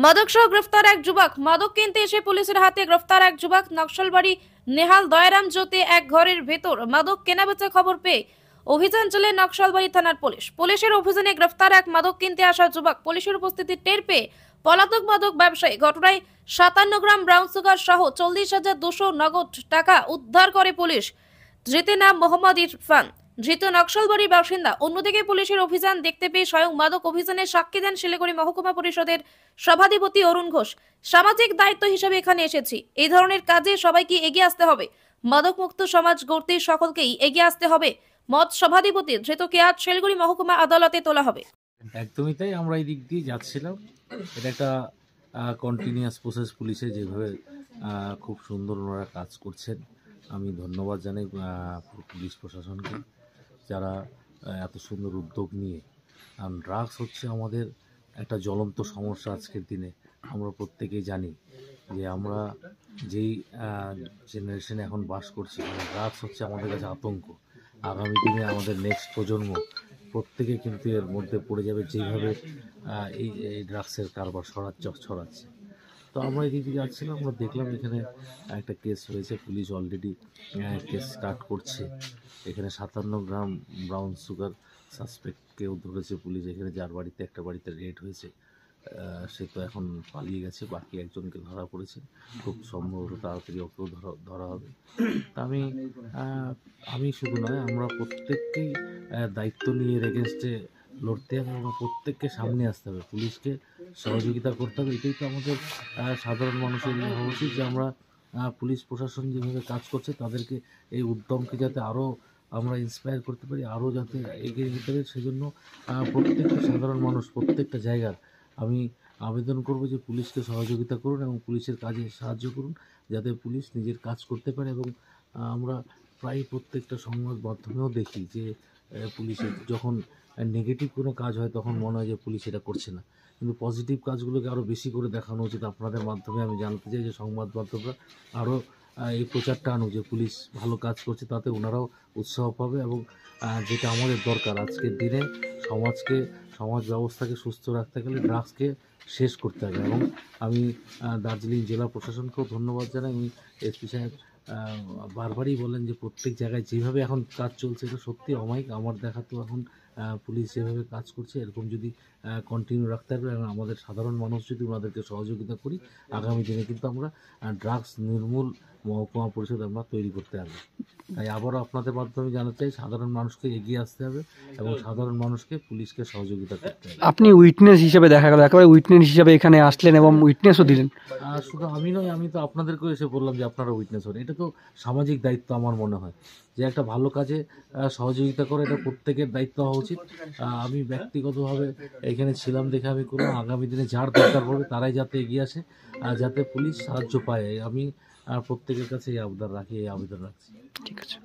মাদক সহ গ্রেফতার এক যুবক। মাদক কিনতে এসে পুলিশের হাতে গ্রেফতার এক যুবক। নকশালবাড়ি নেহাল দয়ারাম জ্যোতি এক ঘরের ভেতর মাদক কেনাবেচা খবর পেয়ে অভিযান চালায় নকশালবাড়ি থানার পুলিশ। পুলিশের অভিযানে গ্রেফতার এক মাদক কিনতে আসা যুবক। পুলিশের উপস্থিতি টের পেয়ে পলাতক মাদক ব্যবসায়ী ঘটনায় 57 গ্রাম ব্রাউন সুগার সহ 40,200 নগদ টাকা উদ্ধার করে পুলিশ। ধৃতের নাম মোহাম্মদ ইরফান, ধৃত নকশালবাড়ির বাসিন্দা। অন্যদিকে পুলিশের অভিযান দেখতে পেয়ে স্বয়ং মাদক অভিযানে সাক্ষী দেন শিলিগুড়ি মহকুমা পরিষদের সভাধিপতি অরুণ ঘোষ। সামাজিক দায়িত্ব হিসেবে এখানে এসেছি, এই ধরনের কাজে সবাইকে এগিয়ে আসতে হবে, মাদক মুক্ত সমাজ গড়তে সকলকেই এগিয়ে আসতে হবে মত সভাধিপতি। ধৃতকে আজ শিলিগুড়ি মহকুমা আদালতে তোলা হবে। একদমই তাই, আমরা এই দিক দিয়ে যাচ্ছিলাম। এটা একটা কন্টিনিউয়াস প্রসেস। পুলিশে যেভাবে খুব সুন্দর ওনারা কাজ করছেন, আমি ধন্যবাদ জানাই পুলিশ প্রশাসনকে, যারা এত সুন্দর উদ্যোগ নিয়ে। কারণ ড্রাগস হচ্ছে আমাদের একটা জ্বলন্ত সমস্যা আজকের দিনে। আমরা প্রত্যেকেই জানি যে আমরা যেই জেনারেশনে এখন বাস করছি, ড্রাগস হচ্ছে আমাদের কাছে আতঙ্ক। আগামী দিনে আমাদের নেক্সট প্রজন্ম প্রত্যেকে কিন্তু এর মধ্যে পড়ে যাবে, যেভাবে এই ড্রাগসের কারবার ছড়াচ্ছে। তো আমরা এই দিক দিয়ে যাচ্ছিলাম, আমরা দেখলাম এখানে একটা কেস হয়েছে। পুলিশ অলরেডি কেস স্টার্ট করছে। এখানে 57 গ্রাম ব্রাউন সুগার সাসপেক্টকেও ধরেছে পুলিশ। এখানে যার বাড়িতে একটা বাড়িতে রেড হয়েছে, সে তো এখন পালিয়ে গেছে। বাকি একজনকে ধরা পড়েছে, খুব সম্ভবত তাড়াতাড়ি ওকেও ধরা হবে। তা আমি শুধু নয়, আমরা প্রত্যেককেই দায়িত্ব নিয়ে এর এগেনস্টে লড়তে হবে। আমরা প্রত্যেককে সামনে আসতে হবে, পুলিশকে সহযোগিতা করতে হবে। এটাই তো আমাদের সাধারণ মানুষের হওয়া উচিত, যে আমরা পুলিশ প্রশাসন যেভাবে কাজ করছে তাদেরকে, এই উদ্যমকে যাতে আরও আমরা ইন্সপায়ার করতে পারি, আরও যাতে এগিয়ে যেতে পারি। সেজন্য প্রত্যেকটা সাধারণ মানুষ প্রত্যেকটা জায়গার আমি আবেদন করব যে পুলিশকে সহযোগিতা করুন এবং পুলিশের কাজে সাহায্য করুন, যাতে পুলিশ নিজের কাজ করতে পারে। এবং আমরা প্রায় প্রত্যেকটা সংবাদ মাধ্যমেও দেখি যে পুলিশের যখন নেগেটিভ কোনো কাজ হয় তখন মনে হয় যে পুলিশ এটা করছে না, কিন্তু পজিটিভ কাজগুলোকে আরও বেশি করে দেখানো উচিত। আপনাদের মাধ্যমে আমি জানতে চাই যে সংবাদ মাধ্যমরা আরও এই প্রচারটা আনুক যে পুলিশ ভালো কাজ করছে, তাতে ওনারাও উৎসাহ পাবে। এবং যেটা আমাদের দরকার আজকের দিনে, সমাজ ব্যবস্থাকে সুস্থ রাখতে গেলে ড্রাগসকে শেষ করতে হবে। এবং আমি দার্জিলিং জেলা প্রশাসনকেও ধন্যবাদ জানাই। আমি এসপি সাহেব বারবারই বলেন যে প্রত্যেক জায়গায় যেভাবে এখন কাজ চলছে এটা সত্যি অমায়িক। আমার দেখা তো এখন পুলিশ যেভাবে কাজ করছে এরকম যদি কন্টিনিউ রাখতে পারবে এবং আমাদের সাধারণ মানুষ যদি ওনাদেরকে সহযোগিতা করি, আগামী দিনে কিন্তু আমরা ড্রাগস নির্মূল মহকুমা পরিষদ আমরা তৈরি করতে পারবো। তাই আবারও আপনাদের মাধ্যমে জানাতে চাই, সাধারণ মানুষকে এগিয়ে আসতে হবে এবং সাধারণ মানুষকে পুলিশকে সহযোগিতা করতে হবে। আপনি উইটনেস হিসেবে দেখা গেল, একেবারে উইটনেস হিসেবে এখানে আসলেন এবং উইটনেসও দিলেন। শুধু আমি নয়, আমি তো আপনাদেরকেও এসে বললাম যে আপনারা উইটনেস হন। এটা তো সামাজিক দায়িত্ব। আমার মনে হয় যে একটা ভালো কাজে সহযোগিতা করে এটা প্রত্যেকের দায়িত্ব হওয়া উচিত। আমি ব্যক্তিগতভাবে এখানে ছিলাম দেখে আমি করলাম। আগামী দিনে যার দরকার পড়বে তারাই যাতে এগিয়ে আসে, যাতে পুলিশ সাহায্য পায়। আমি প্রত্যেকের কাছে এই আবেদন রাখছি। ঠিক আছে।